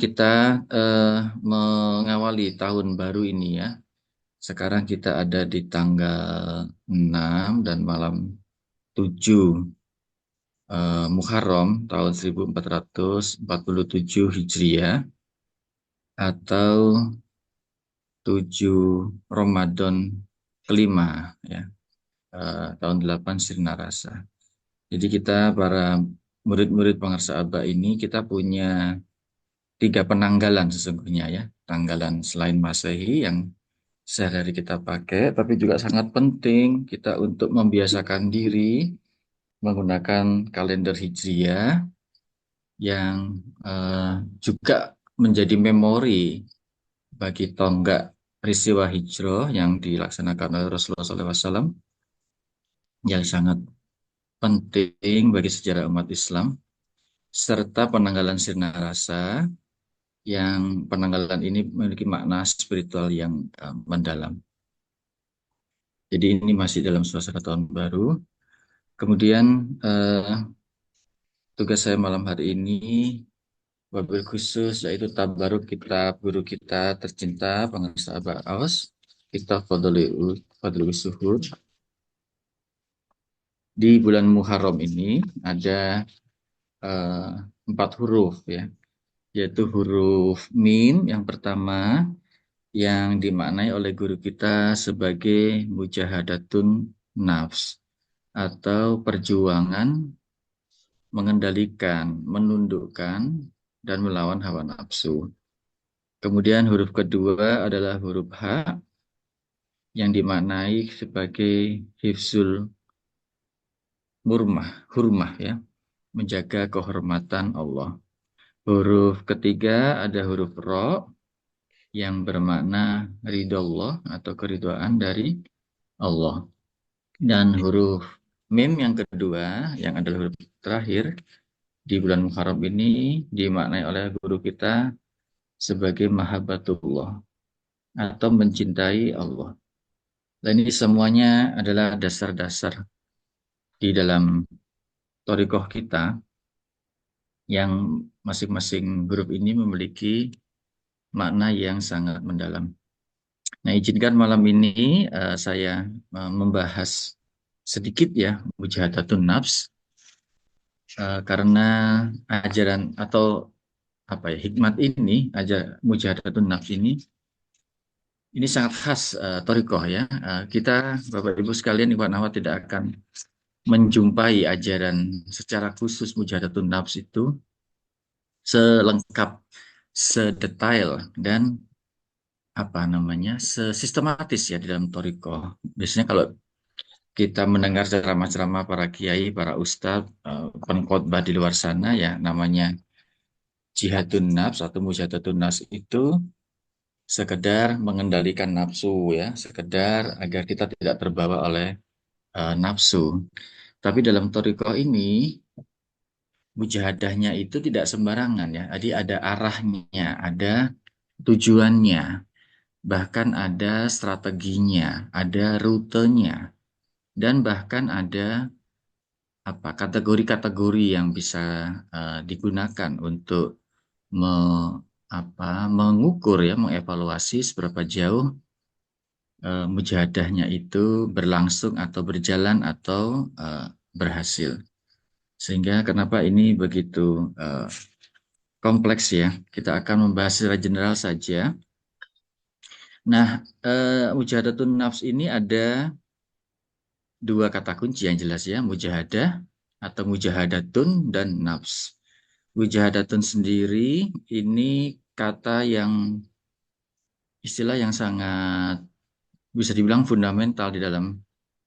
Kita mengawali tahun baru ini ya. Sekarang kita ada di tanggal 6 dan malam 7 Muharram tahun 1447 Hijriah atau 7 Ramadan kelima ya. Tahun 8 Sirna Rasa. Jadi kita para murid-murid Pangarsa Aba ini kita punya 3 penanggalan sesungguhnya ya. Tanggalan selain Masehi yang sehari-hari kita pakai, tapi juga sangat penting kita untuk membiasakan diri menggunakan kalender Hijriah yang juga menjadi memori bagi tonggak peristiwa hijrah yang dilaksanakan oleh Rasulullah SAW yang sangat penting bagi sejarah umat Islam, serta penanggalan Sirna Rasa yang penanggalan ini memiliki makna spiritual yang mendalam. Jadi ini masih dalam suasana tahun baru. Kemudian tugas saya malam hari ini wabil khusus yaitu tabaruk kitab guru kita tercinta Pangarsa Aba Aos, kitab Fadlul Suhud. Di bulan Muharram ini ada 4 huruf ya, yaitu huruf mim yang pertama yang dimaknai oleh guru kita sebagai mujahadatun nafs atau perjuangan mengendalikan, menundukkan, dan melawan hawa nafsu. Kemudian huruf kedua adalah huruf H yang dimaknai sebagai hifzul hurmah ya, menjaga kehormatan Allah. Huruf ketiga ada huruf Ro yang bermakna ridho Allah atau keridhaan dari Allah. Dan huruf Mim yang kedua yang adalah huruf terakhir di bulan Muharram ini dimaknai oleh guru kita sebagai mahabbatullah atau mencintai Allah. Dan ini semuanya adalah dasar-dasar di dalam thariqah kita yang masing-masing huruf ini memiliki makna yang sangat mendalam. Nah, izinkan malam ini saya membahas sedikit ya mujahadatun nafs karena ajaran atau apa ya hikmat ini mujahadatun nafs ini sangat khas thariqah ya. Kita Bapak Ibu sekalian ikhwan akhwat tidak akan menjumpai ajaran secara khusus mujahadatun nafs itu selengkap, sedetail dan sesistematis ya di dalam thariqah. Biasanya kalau kita mendengar ceramah-ceramah para kiai, para ustadz, pengkhotbah di luar sana ya namanya jihadun nafs atau mujahadatun nafs itu sekedar mengendalikan nafsu ya, sekedar agar kita tidak terbawa oleh nafsu. Tapi dalam thariqah ini mujahadahnya itu tidak sembarangan ya. Jadi ada arahnya, ada tujuannya, bahkan ada strateginya, ada rutenya, dan bahkan ada kategori-kategori yang bisa digunakan untuk me, mengukur ya, mengevaluasi seberapa jauh mujahadahnya itu berlangsung atau berjalan atau berhasil. Sehingga kenapa ini begitu kompleks ya. Kita akan membahas secara general saja. Nah, mujahadatun nafs ini ada 2 kata kunci yang jelas ya, mujahadah atau mujahadatun dan nafs. Mujahadatun sendiri ini kata yang istilah yang sangat bisa dibilang fundamental di dalam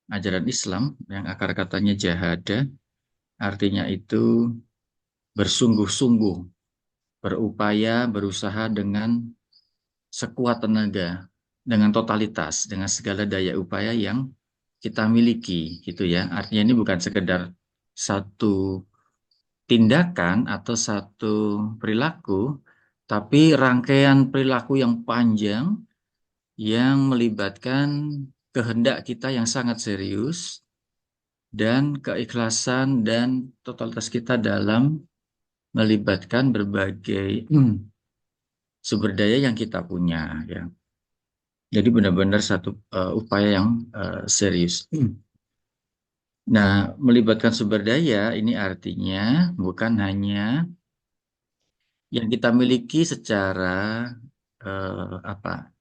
ajaran Islam yang akar katanya jahada, artinya itu bersungguh-sungguh, berupaya, berusaha dengan sekuat tenaga, dengan totalitas, dengan segala daya upaya yang kita miliki, gitu ya. Artinya ini bukan sekedar satu tindakan atau satu perilaku, tapi rangkaian perilaku yang panjang yang melibatkan kehendak kita yang sangat serius dan keikhlasan dan totalitas kita dalam melibatkan berbagai sumber daya yang kita punya ya. Jadi benar-benar satu upaya yang serius. Nah, melibatkan sumber daya ini artinya bukan hanya yang kita miliki secara apa?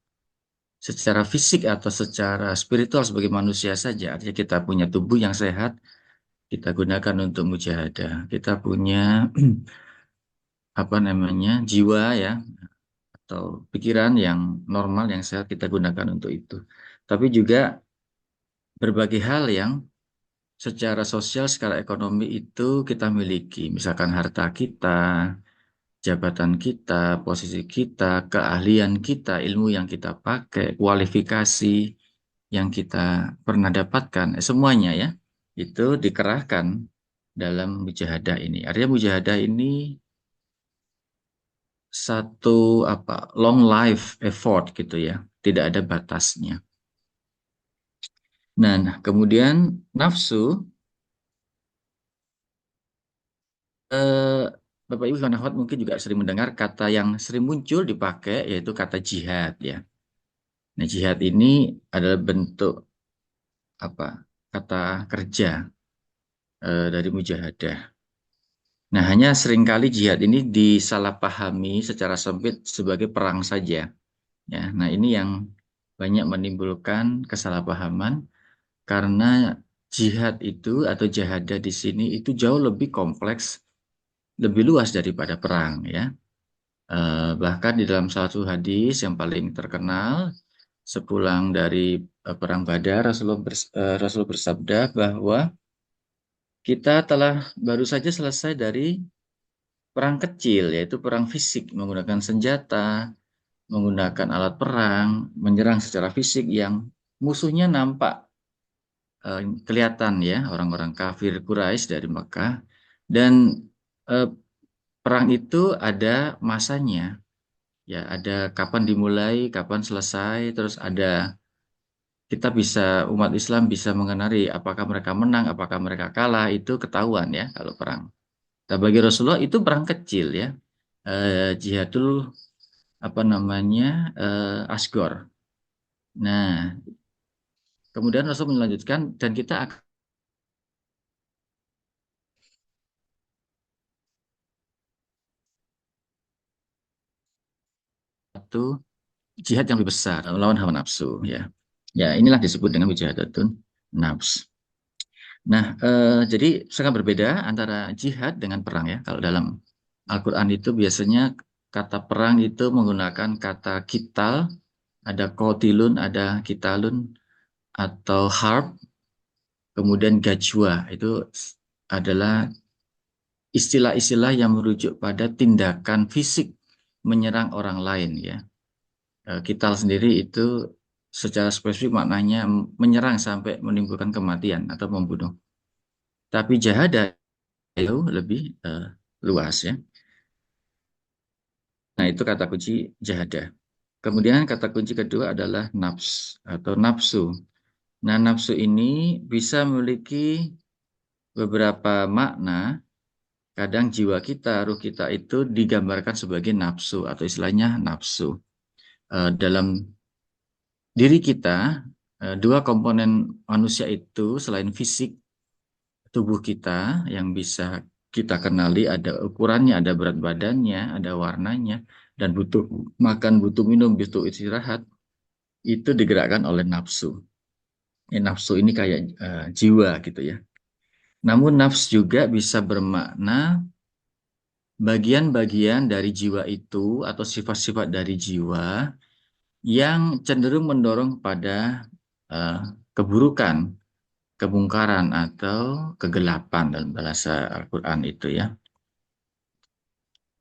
Secara fisik atau secara spiritual sebagai manusia saja. Artinya kita punya tubuh yang sehat, kita gunakan untuk mujahadah. Kita punya apa namanya? Jiwa ya atau pikiran yang normal yang sehat kita gunakan untuk itu. Tapi juga berbagai hal yang secara sosial, secara ekonomi itu kita miliki. Misalkan harta kita, jabatan kita, posisi kita, keahlian kita, ilmu yang kita pakai, kualifikasi yang kita pernah dapatkan, semuanya ya, itu dikerahkan dalam mujahadah ini. Artinya mujahadah ini satu apa long life effort gitu ya, tidak ada batasnya. Nah, kemudian nafsu, eh, Bapak Ibu kawan akhwat mungkin juga sering mendengar kata yang sering muncul dipakai yaitu kata jihad ya. Nah, jihad ini adalah bentuk apa kata kerja dari mujahadah. Nah, hanya seringkali jihad ini disalahpahami secara sempit sebagai perang saja. Ya, nah ini yang banyak menimbulkan kesalahpahaman karena jihad itu atau jahadah di sini itu jauh lebih kompleks, lebih luas daripada perang ya. Bahkan di dalam satu hadis yang paling terkenal sepulang dari perang Badar Rasul bersabda bahwa kita telah baru saja selesai dari perang kecil, yaitu perang fisik menggunakan senjata, menggunakan alat perang, menyerang secara fisik yang musuhnya nampak kelihatan ya, orang-orang kafir Quraisy dari Mekah. Dan eh, perang itu ada masanya, ya ada kapan dimulai, kapan selesai, terus ada kita bisa umat Islam bisa mengenali apakah mereka menang, apakah mereka kalah, itu ketahuan ya kalau perang. Nah, bagi Rasulullah itu perang kecil ya. Jihadul apa namanya Asgor. Nah, kemudian Rasul melanjutkan dan kita akan satu jihad yang lebih besar melawan hawa nafsu ya. Ya, inilah disebut dengan mujahadatun nafs. Nah, jadi sangat berbeda antara jihad dengan perang ya. Kalau dalam Al-Qur'an itu biasanya kata perang itu menggunakan kata kital, ada kotilun, ada kitalun atau harb, kemudian gajwa itu adalah istilah-istilah yang merujuk pada tindakan fisik menyerang orang lain ya. Kital sendiri itu secara spesifik maknanya menyerang sampai menimbulkan kematian atau membunuh. Tapi jahadah itu lebih luas ya. Nah, itu kata kunci jahadah. Kemudian kata kunci kedua adalah nafs atau nafsu. Nah, nafsu ini bisa memiliki beberapa makna. Kadang jiwa kita, ruh kita itu digambarkan sebagai nafsu atau istilahnya nafsu. Dalam diri kita, dua komponen manusia itu selain fisik, tubuh kita yang bisa kita kenali ada ukurannya, ada berat badannya, ada warnanya, dan butuh makan, butuh minum, butuh istirahat, itu digerakkan oleh nafsu. Nafsu ini kayak jiwa gitu ya. Namun nafsu juga bisa bermakna bagian-bagian dari jiwa itu atau sifat-sifat dari jiwa yang cenderung mendorong pada uh, keburukan, kemungkaran atau kegelapan dalam bahasa Al-Quran itu ya.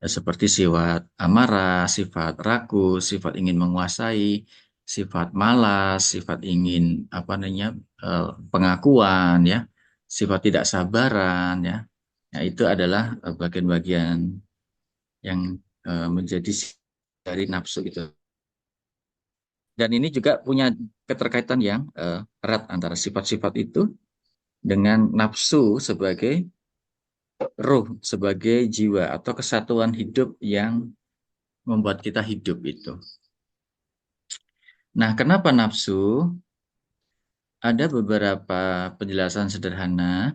Seperti sifat amarah, sifat rakus, sifat ingin menguasai, sifat malas, sifat ingin apa namanya pengakuan ya, sifat tidak sabaran ya. Nah, itu adalah bagian-bagian yang menjadi dari nafsu itu. Dan ini juga punya keterkaitan yang erat antara sifat-sifat itu dengan nafsu sebagai ruh, sebagai jiwa atau kesatuan hidup yang membuat kita hidup itu. Nah, kenapa nafsu? Ada beberapa penjelasan sederhana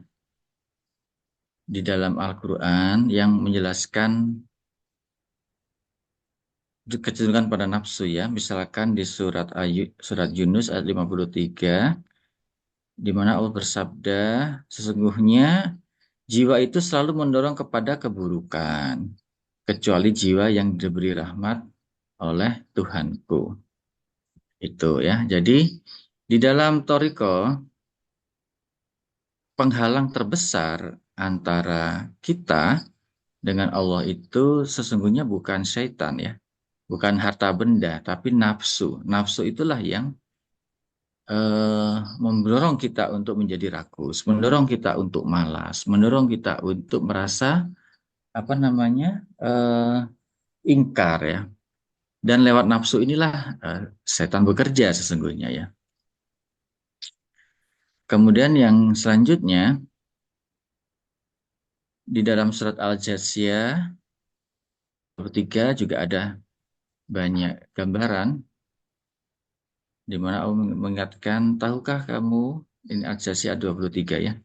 di dalam Al-Quran yang menjelaskan kecenderungan pada nafsu ya. Misalkan di surat Yunus ayat 53, di mana Allah bersabda, sesungguhnya jiwa itu selalu mendorong kepada keburukan, kecuali jiwa yang diberi rahmat oleh Tuhanku. Itu ya. Jadi di dalam Toriko, penghalang terbesar antara kita dengan Allah itu sesungguhnya bukan syaitan ya, bukan harta benda, tapi nafsu. Nafsu itulah yang mendorong kita untuk menjadi rakus, mendorong kita untuk malas, mendorong kita untuk merasa apa namanya ingkar ya. Dan lewat nafsu inilah setan bekerja sesungguhnya ya. Kemudian yang selanjutnya di dalam surat Al-Jathiyah 23 juga ada banyak gambaran di mana Allah mengingatkan, tahukah kamu, ini Al-Jathiyah 23 ya,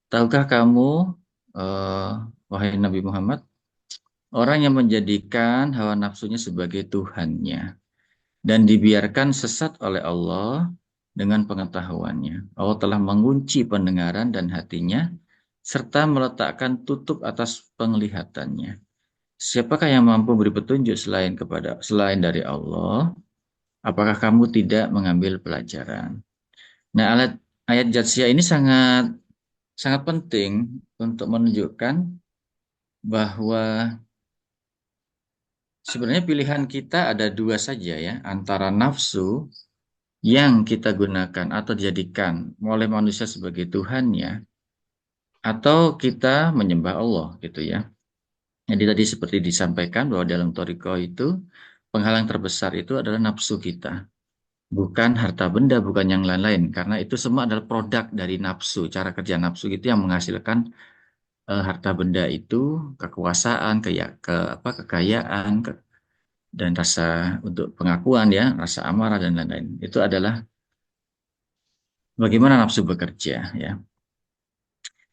tahukah kamu, eh, wahai Nabi Muhammad, orang yang menjadikan hawa nafsunya sebagai Tuhannya dan dibiarkan sesat oleh Allah dengan pengetahuannya. Allah telah mengunci pendengaran dan hatinya serta meletakkan tutup atas penglihatannya. Siapakah yang mampu beri petunjuk selain dari Allah? Apakah kamu tidak mengambil pelajaran? Nah, ayat Jatsiyah ini sangat sangat penting untuk menunjukkan bahwa sebenarnya pilihan kita ada dua saja ya, antara nafsu yang kita gunakan atau dijadikan oleh manusia sebagai Tuhannya, atau kita menyembah Allah gitu ya. Jadi tadi seperti disampaikan bahwa dalam Toriko itu penghalang terbesar itu adalah nafsu kita. Bukan harta benda, bukan yang lain-lain. Karena itu semua adalah produk dari nafsu. Cara kerja nafsu itu yang menghasilkan harta benda itu, kekuasaan, kekayaan, dan rasa untuk pengakuan ya, rasa amarah dan lain-lain. Itu adalah bagaimana nafsu bekerja ya.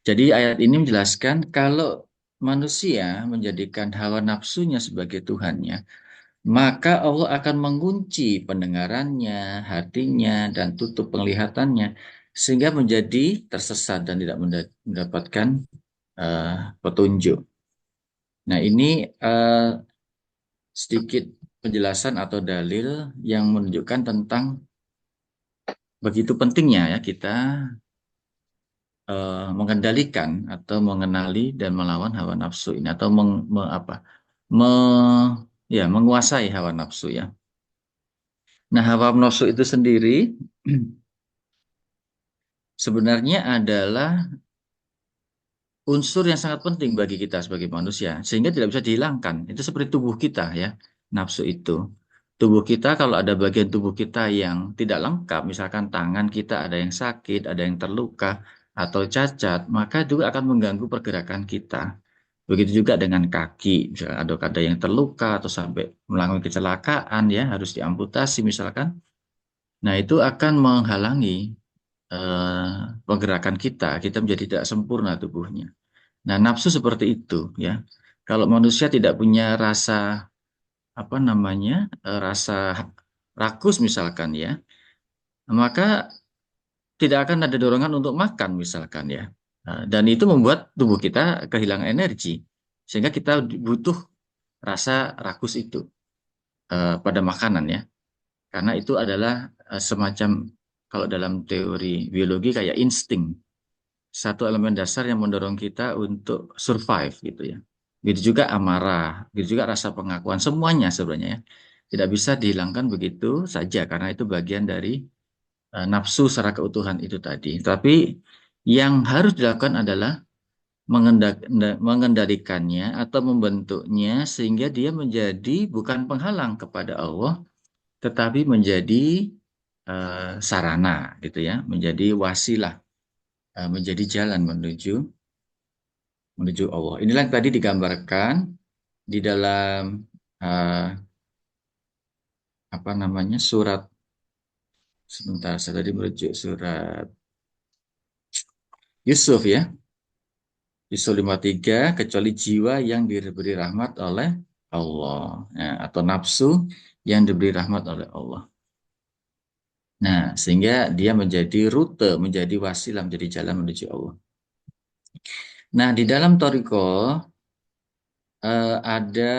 Jadi ayat ini menjelaskan kalau manusia menjadikan hawa nafsunya sebagai Tuhannya, maka Allah akan mengunci pendengarannya, hatinya, dan tutup penglihatannya, sehingga menjadi tersesat dan tidak mendapatkan petunjuk. Nah, ini sedikit penjelasan atau dalil yang menunjukkan tentang begitu pentingnya ya kita mengendalikan atau mengenali dan melawan hawa nafsu ini atau menguasai hawa nafsu ya. Nah, hawa nafsu itu sendiri sebenarnya adalah unsur yang sangat penting bagi kita sebagai manusia, sehingga tidak bisa dihilangkan. Itu seperti tubuh kita ya, nafsu itu. Tubuh kita kalau ada bagian tubuh kita yang tidak lengkap, misalkan tangan kita ada yang sakit, ada yang terluka, atau cacat, maka juga akan mengganggu pergerakan kita. Begitu juga dengan kaki, misalkan ada yang terluka atau sampai melakukan kecelakaan ya, harus diamputasi misalkan. Nah, itu akan menghalangi eh, pergerakan kita menjadi tidak sempurna tubuhnya. Nah, nafsu seperti itu ya. Kalau manusia tidak punya rasa apa namanya rasa rakus misalkan ya, maka tidak akan ada dorongan untuk makan misalkan ya. Dan itu membuat tubuh kita kehilangan energi sehingga kita butuh rasa rakus itu pada makanan ya. Karena itu adalah semacam kalau dalam teori biologi kayak insting, satu elemen dasar yang mendorong kita untuk survive gitu ya. Begitu juga amarah, begitu juga rasa pengakuan, semuanya sebenarnya ya. Tidak bisa dihilangkan begitu saja karena itu bagian dari nafsu secara keutuhan itu tadi. Tapi yang harus dilakukan adalah mengendalikannya atau membentuknya sehingga dia menjadi bukan penghalang kepada Allah, tetapi menjadi sarana gitu ya, menjadi wasilah, menjadi jalan menuju Allah. Inilah yang tadi digambarkan di dalam apa namanya surat, sebentar saya tadi merujuk surat Yusuf ya. Yusuf 53, kecuali jiwa yang diberi rahmat oleh Allah. Nah, atau nafsu yang diberi rahmat oleh Allah. Nah, sehingga dia menjadi rute, menjadi wasilah, menjadi jalan menuju Allah. Nah, di dalam Toriko ada,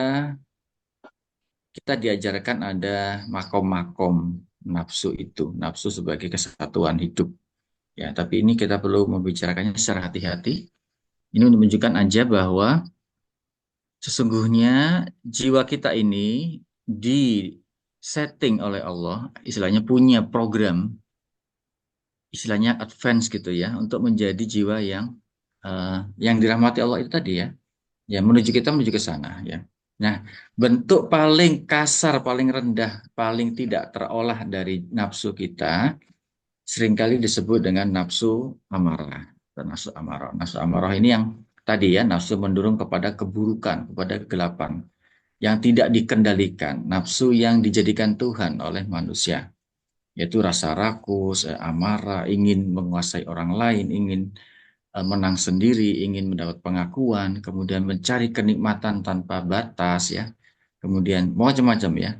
kita diajarkan ada makom-makom nafsu itu. Nafsu sebagai kesatuan hidup. Ya, tapi ini kita perlu membicarakannya secara hati-hati. Ini menunjukkan aja bahwa sesungguhnya jiwa kita ini di setting oleh Allah, istilahnya punya program, istilahnya advance gitu ya, untuk menjadi jiwa yang dirahmati Allah itu tadi ya, ya menuju kita menuju ke sana ya. Nah, bentuk paling kasar, paling rendah, paling tidak terolah dari nafsu kita seringkali disebut dengan nafsu amarah. Dan nafsu amarah. Nafsu amarah ini yang tadi ya, nafsu mendorong kepada keburukan, kepada kegelapan yang tidak dikendalikan, nafsu yang dijadikan Tuhan oleh manusia, yaitu rasa rakus, amarah, ingin menguasai orang lain, ingin menang sendiri, ingin mendapat pengakuan, kemudian mencari kenikmatan tanpa batas ya, kemudian macam-macam ya.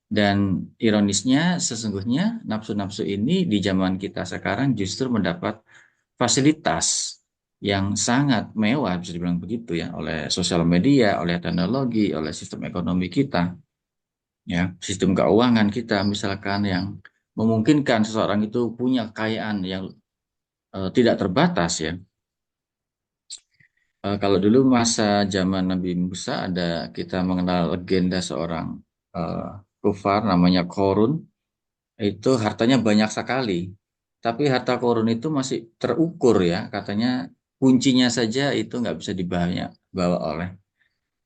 Dan ironisnya sesungguhnya nafsu-nafsu ini di zaman kita sekarang justru mendapat fasilitas yang sangat mewah bisa dibilang begitu ya, oleh sosial media, oleh teknologi, oleh sistem ekonomi kita ya, sistem keuangan kita misalkan yang memungkinkan seseorang itu punya kekayaan yang tidak terbatas ya. Kalau dulu masa zaman Nabi Musa ada, kita mengenal legenda seorang uh, kufar namanya Korun, itu hartanya banyak sekali. Tapi harta Korun itu masih terukur ya, katanya kuncinya saja itu nggak bisa bawa oleh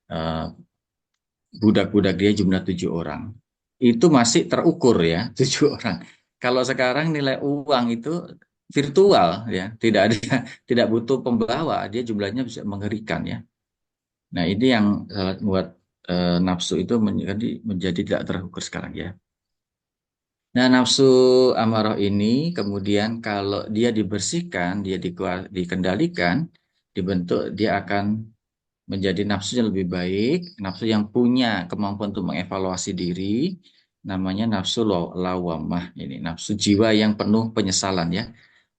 uh, budak-budak dia jumlah 7 orang. Itu masih terukur ya, 7 orang. Kalau sekarang nilai uang itu virtual ya, tidak ada, tidak butuh pembawa, dia jumlahnya bisa mengerikan ya. Nah, ini yang membuat nafsu itu menjadi tidak terukur sekarang ya. Nah, nafsu amarah ini kemudian kalau dia dibersihkan, dia dikendalikan, dibentuk, dia akan menjadi nafsu yang lebih baik, nafsu yang punya kemampuan untuk mengevaluasi diri, namanya nafsu lawamah. Ini nafsu jiwa yang penuh penyesalan ya.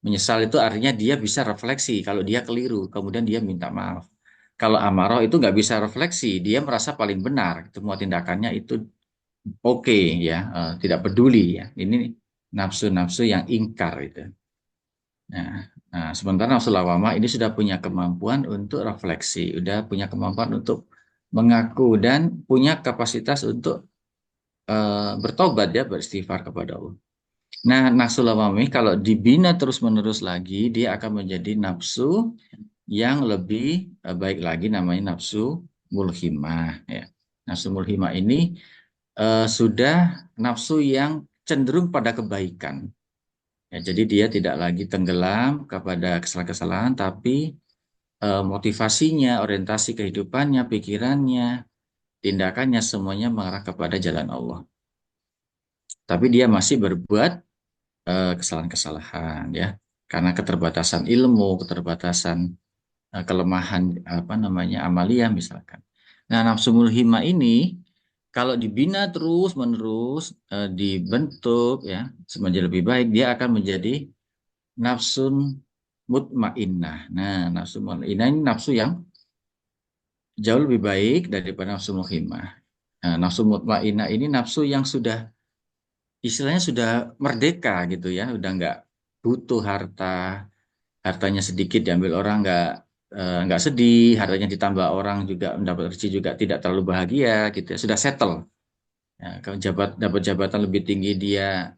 Menyesal itu artinya dia bisa refleksi kalau dia keliru, kemudian dia minta maaf. Kalau amarah itu nggak bisa refleksi, dia merasa paling benar, semua tindakannya itu oke ya, tidak peduli ya. Ini nafsu-nafsu yang ingkar itu. Nah, sementara nafsu lawamah ini sudah punya kemampuan untuk refleksi, sudah punya kemampuan untuk mengaku dan punya kapasitas untuk bertobat ya, beristighfar kepada Allah. Nah, nafsu lawamah ini kalau dibina terus-menerus lagi, dia akan menjadi nafsu yang lebih baik lagi, namanya nafsu mulhimah ya. Nafsu mulhimah ini sudah nafsu yang cenderung pada kebaikan. Ya, jadi dia tidak lagi tenggelam kepada kesalahan-kesalahan, tapi motivasinya, orientasi kehidupannya, pikirannya, tindakannya semuanya mengarah kepada jalan Allah. Tapi dia masih berbuat kesalahan-kesalahan ya, karena keterbatasan ilmu, keterbatasan kelemahan apa namanya amalia misalkan. Nah, nafsu mulhima ini kalau dibina terus menerus dibentuk ya menjadi lebih baik, dia akan menjadi nafsun mutmainnah. Nah, nafsu mutmainnah ini nafsu yang jauh lebih baik daripada nafsu mulhimah. Nah, nafsu mutmainnah ini nafsu yang sudah istilahnya sudah merdeka gitu ya, udah nggak butuh harta, hartanya sedikit diambil orang nggak sedih, hartanya ditambah orang juga mendapat rezeki juga tidak terlalu bahagia gitu ya, sudah settle. Ya, kalau dapat jabatan lebih tinggi dia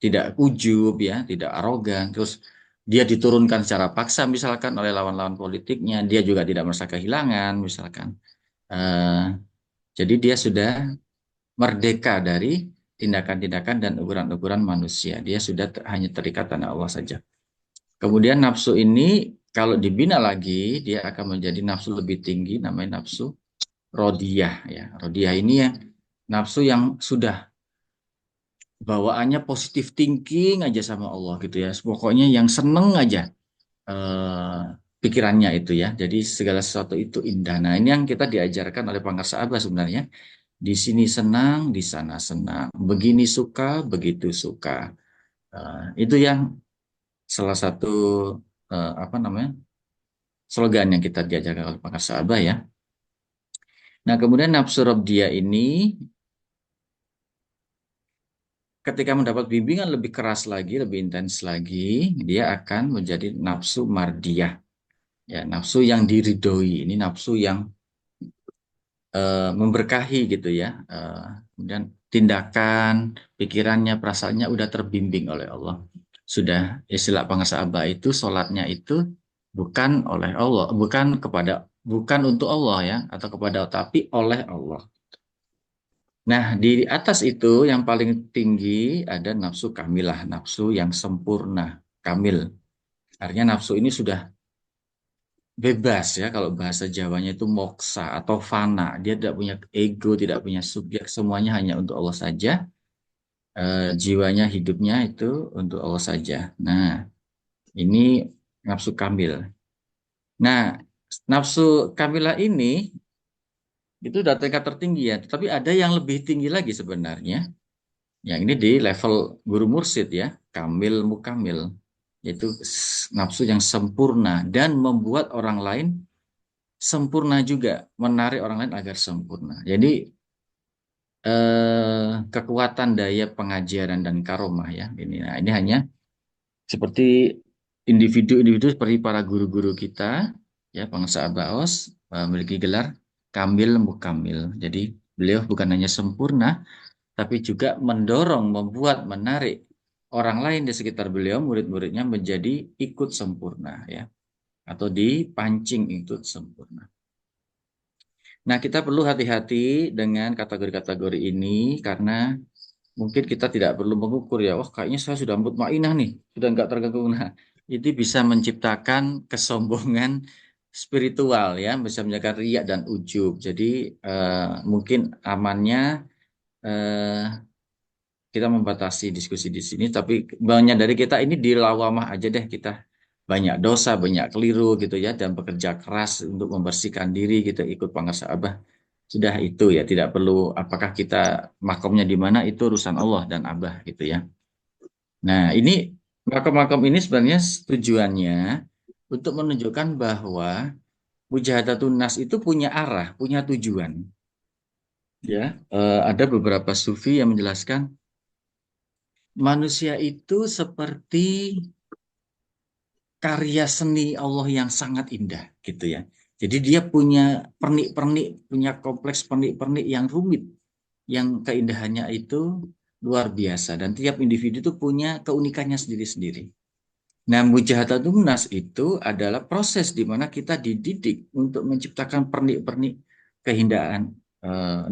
tidak ujub ya, tidak arogan, terus dia diturunkan secara paksa misalkan oleh lawan-lawan politiknya, dia juga tidak merasa kehilangan misalkan. Eh, jadi dia sudah merdeka dari tindakan-tindakan dan ukuran-ukuran manusia. Dia sudah hanya terikat tanah Allah saja. Kemudian nafsu ini kalau dibina lagi, dia akan menjadi nafsu lebih tinggi, namanya nafsu rodiyah ya. Rodiyah ini ya nafsu yang sudah bawaannya positif thinking aja sama Allah gitu ya. Pokoknya yang seneng aja eh, pikirannya itu ya. Jadi segala sesuatu itu indah. Nah, ini yang kita diajarkan oleh Pangkar Abah sebenarnya. Di sini senang, di sana senang. Begini suka, begitu suka. Itu yang salah satu apa namanya slogan yang kita diajarkan oleh Pangkar Abah ya. Nah, kemudian nafsu dia ini ketika mendapat bimbingan lebih keras lagi, lebih intens lagi, dia akan menjadi nafsu mardiyah. Ya, nafsu yang diridhoi. Ini nafsu yang memberkahi gitu ya. Kemudian tindakan, pikirannya, perasaannya udah terbimbing oleh Allah. Sudah istilah Pangasa Abah itu sholatnya itu bukan oleh Allah, bukan untuk Allah ya, atau kepada tapi oleh Allah. Nah, di atas itu yang paling tinggi ada nafsu kamilah, nafsu yang sempurna, kamil. Artinya nafsu ini sudah bebas ya, kalau bahasa Jawanya itu moksa atau fana. Dia tidak punya ego, tidak punya subjek, semuanya hanya untuk Allah saja. Jiwanya, hidupnya itu untuk Allah saja. Nah, ini nafsu kamil. Nah, nafsu kamilah ini itu udah tingkat tertinggi ya, tapi ada yang lebih tinggi lagi sebenarnya. Yang ini di level guru mursyid ya, kamil mukamil, yaitu nafsu yang sempurna dan membuat orang lain sempurna juga, menarik orang lain agar sempurna. Jadi kekuatan daya pengajaran dan karomah ya ini. Nah, ini hanya seperti individu-individu seperti para guru-guru kita ya, Bangsa Abaos memiliki gelar Kamil Mukamil. Jadi beliau bukan hanya sempurna tapi juga mendorong, membuat, menarik orang lain di sekitar beliau, murid-muridnya menjadi ikut sempurna ya, atau dipancing ikut sempurna. Nah, kita perlu hati-hati dengan kategori-kategori ini karena mungkin kita tidak perlu mengukur ya, wah kayaknya saya sudah mutmainah nih, sudah nggak terganggu. Nah, itu bisa menciptakan kesombongan spiritual ya, bisa menjaga riak dan ujub. Jadi mungkin amannya eh, kita membatasi diskusi di sini, tapi banyak dari kita ini di lawamah aja deh kita banyak dosa, banyak keliru gitu ya, dan bekerja keras untuk membersihkan diri kita ikut Pangasa Abah. Sudah itu ya, tidak perlu apakah kita makomnya di mana itu urusan Allah dan Abah gitu ya. Nah, ini makom-makom ini sebenarnya tujuannya untuk menunjukkan bahwa Mujahadatun Nas itu punya arah, punya tujuan. Ya, ada beberapa sufi yang menjelaskan manusia itu seperti karya seni Allah yang sangat indah gitu ya. Jadi dia punya pernik-pernik, punya kompleks pernik-pernik yang rumit, yang keindahannya itu luar biasa dan tiap individu itu punya keunikannya sendiri-sendiri. Nah, mujahadatun nas itu adalah proses di mana kita dididik untuk menciptakan pernik-pernik keindahan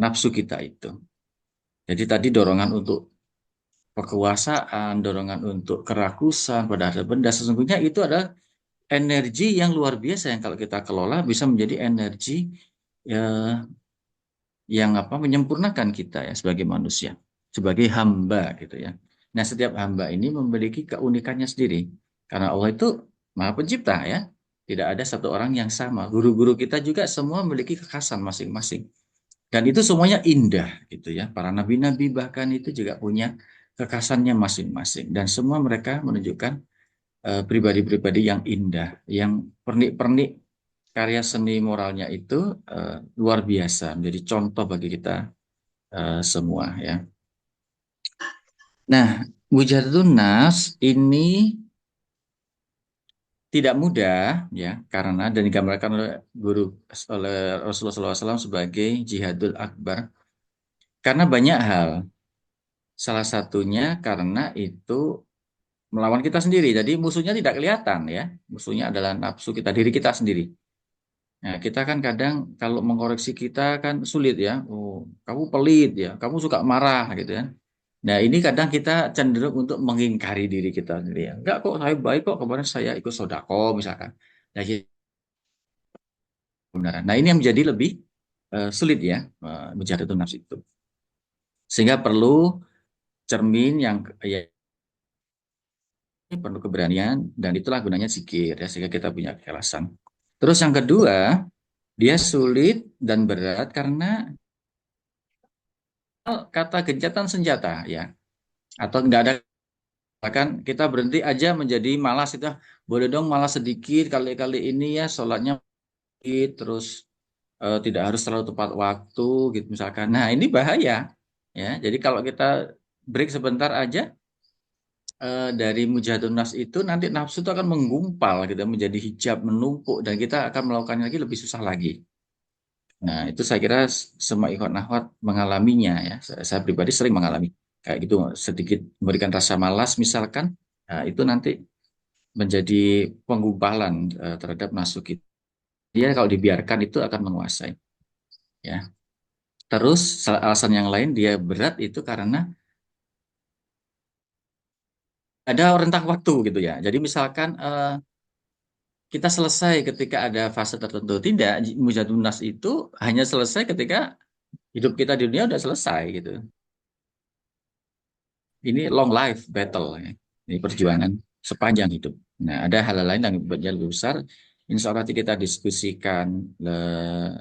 nafsu kita itu. Jadi tadi dorongan untuk kekuasaan, dorongan untuk kerakusan pada harta benda, sesungguhnya itu adalah energi yang luar biasa yang kalau kita kelola bisa menjadi energi ya, yang apa menyempurnakan kita ya sebagai manusia, sebagai hamba gitu ya. Nah, setiap hamba ini memiliki keunikannya sendiri karena Allah itu Maha Pencipta ya. Tidak ada satu orang yang sama. Guru-guru kita juga semua memiliki kekhasan masing-masing. Dan itu semuanya indah gitu ya. Para nabi-nabi bahkan itu juga punya kekhasannya masing-masing dan semua mereka menunjukkan pribadi-pribadi yang indah, yang pernik-pernik karya seni moralnya itu luar biasa, menjadi contoh bagi kita semua ya. Nah, Wujudun Nas ini tidak mudah ya, karena dan digambarkan oleh guru oleh Rasulullah SAW sebagai jihadul akbar karena banyak hal. Salah satunya karena itu melawan kita sendiri. Jadi musuhnya tidak kelihatan ya. Musuhnya adalah nafsu kita, diri kita sendiri. Nah, kita kan kadang kalau mengoreksi kita kan sulit ya. Oh, kamu pelit ya, kamu suka marah gitu kan. Nah, ini kadang kita cenderung untuk mengingkari diri kita sendiri ya. Enggak kok, saya baik kok, kemarin saya ikut sodako misalkan. Nah, kebenaran. Nah, ini yang menjadi lebih sulit ya, menjadi itu nafsu itu. Sehingga perlu cermin yang ya penuh keberanian dan itulah gunanya zikir ya sehingga kita punya keikhlasan. Terus yang kedua, dia sulit dan berat karena kata gencatan senjata ya atau nggak ada bahkan kita berhenti aja menjadi malas itu boleh dong malas sedikit kali-kali ini ya sholatnya sedikit, terus tidak harus terlalu tepat waktu gitu misalkan. Nah ini bahaya ya. Jadi kalau kita break sebentar aja dari mujahadun nafs itu nanti nafsu itu akan menggumpal gitu menjadi hijab menumpuk dan kita akan melakukannya lagi lebih susah lagi. Nah, itu saya kira semua ikhwan akhwat mengalaminya ya. Saya pribadi sering mengalami kayak gitu sedikit memberikan rasa malas misalkan, nah, itu nanti menjadi penggumpalan terhadap nafsu kita. Dia kalau dibiarkan itu akan menguasai ya. Terus alasan yang lain dia berat itu karena ada rentang waktu gitu ya. Jadi misalkan kita selesai ketika ada fase tertentu. Tidak, mujadun nas itu hanya selesai ketika hidup kita di dunia udah selesai gitu. Ini long life battle ya. Ini perjuangan sepanjang hidup. Nah, ada hal lain yang lebih besar. Insya Allah nanti kita diskusikan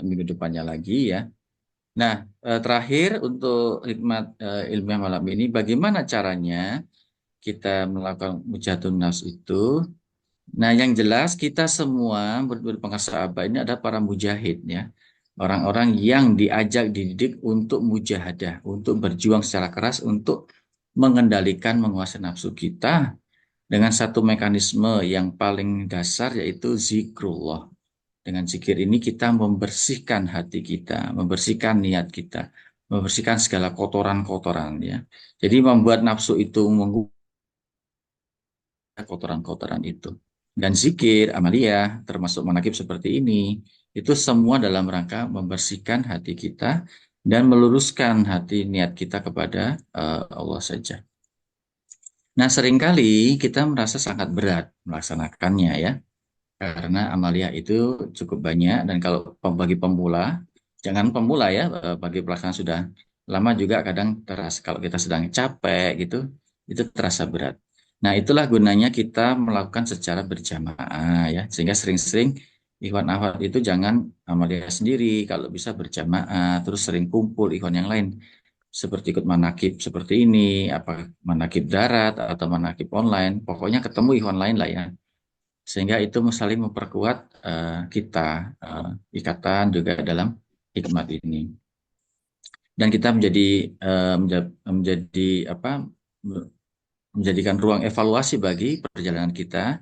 minggu depannya lagi ya. Nah, terakhir untuk hikmat ilmiah malam ini, bagaimana caranya kita melakukan mujahadun nafs itu? Nah, yang jelas kita semua berpengasah ini ada para mujahid ya. Orang-orang yang diajak dididik untuk mujahadah, untuk berjuang secara keras untuk mengendalikan menguasai nafsu kita dengan satu mekanisme yang paling dasar yaitu zikrullah. Dengan zikir ini kita membersihkan hati kita, membersihkan niat kita, membersihkan segala kotoran-kotoran ya. Jadi membuat nafsu itu kotoran-kotoran itu. Dan zikir, amaliyah, termasuk manakib seperti ini, itu semua dalam rangka membersihkan hati kita dan meluruskan hati niat kita kepada Allah saja. Nah, seringkali kita merasa sangat berat melaksanakannya ya, karena amaliyah itu cukup banyak dan kalau bagi pemula, jangan pemula ya, bagi pelaksana sudah lama juga kadang terasa kalau kita sedang capek gitu, itu terasa berat. Nah, itulah gunanya kita melakukan secara berjamaah ya, sehingga sering-sering ikhwan akhwat itu jangan amaliyah sendiri, kalau bisa berjamaah, terus sering kumpul ikhwan yang lain seperti ikut manakib seperti ini, apa manakib darat atau manakib online, pokoknya ketemu ikhwan lain lah ya sehingga itu saling memperkuat kita ikatan juga dalam hikmat ini dan kita menjadi apa menjadikan ruang evaluasi bagi perjalanan kita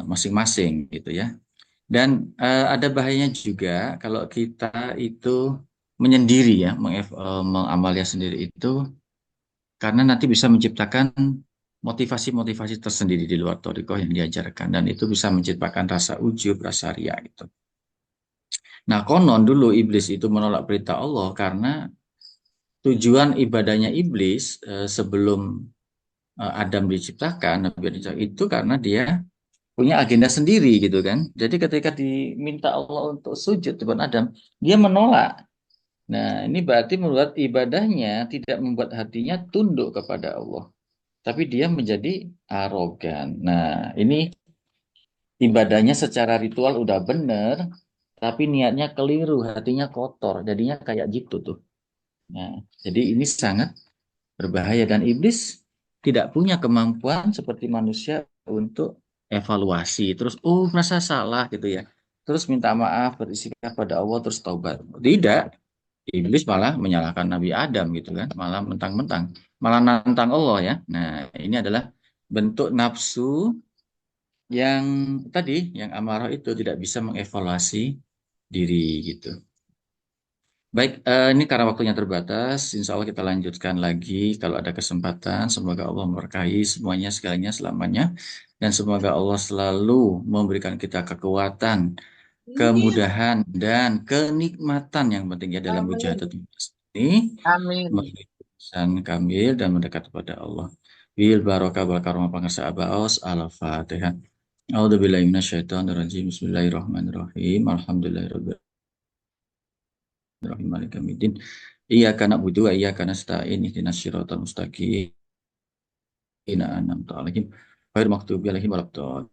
masing-masing gitu ya dan ada bahayanya juga kalau kita itu menyendiri ya mengamalnya sendiri itu karena nanti bisa menciptakan motivasi-motivasi tersendiri di luar thariqah yang diajarkan dan itu bisa menciptakan rasa ujub, rasa ria gitu. Nah, konon dulu iblis itu menolak perintah Allah karena tujuan ibadahnya iblis sebelum Adam diciptakan, Nabi Adam itu karena dia punya agenda sendiri gitu kan. Jadi ketika diminta Allah untuk sujud depan Adam, dia menolak. Nah, ini berarti membuat ibadahnya tidak membuat hatinya tunduk kepada Allah. Tapi dia menjadi arogan. Nah, ini ibadahnya secara ritual udah bener, tapi niatnya keliru, hatinya kotor, jadinya kayak gitu tuh. Nah, jadi ini sangat berbahaya dan iblis tidak punya kemampuan seperti manusia untuk evaluasi, terus merasa salah gitu ya. Terus minta maaf, beristighfar pada Allah, terus taubat. Tidak, iblis malah menyalahkan Nabi Adam gitu kan, malah mentang-mentang, malah nantang Allah ya. Nah, ini adalah bentuk nafsu yang tadi, yang amarah itu tidak bisa mengevaluasi diri gitu. Baik, ini karena waktunya terbatas, insya Allah kita lanjutkan lagi kalau ada kesempatan. Semoga Allah memberkahi semuanya, segalanya, selamanya. Dan semoga Allah selalu memberikan kita kekuatan, kemudahan, dan kenikmatan yang pentingnya dalam ujian Amin. ini. Amin. Menjadi kamil dan mendekat kepada Allah. Bil barokah wal karamah pangersa abaos al-fatihah. A'udzubillahi minasyaitonirrajim. Bismillahirrahmanirrahim. Alhamdulillahirabbil alamin. Maliki yaumiddin. Iya karena butuh, iya karena stain ihdinas siratal mustaqim. Ina anam ta'alihim. Khair maghdubi alaihim waladdallin.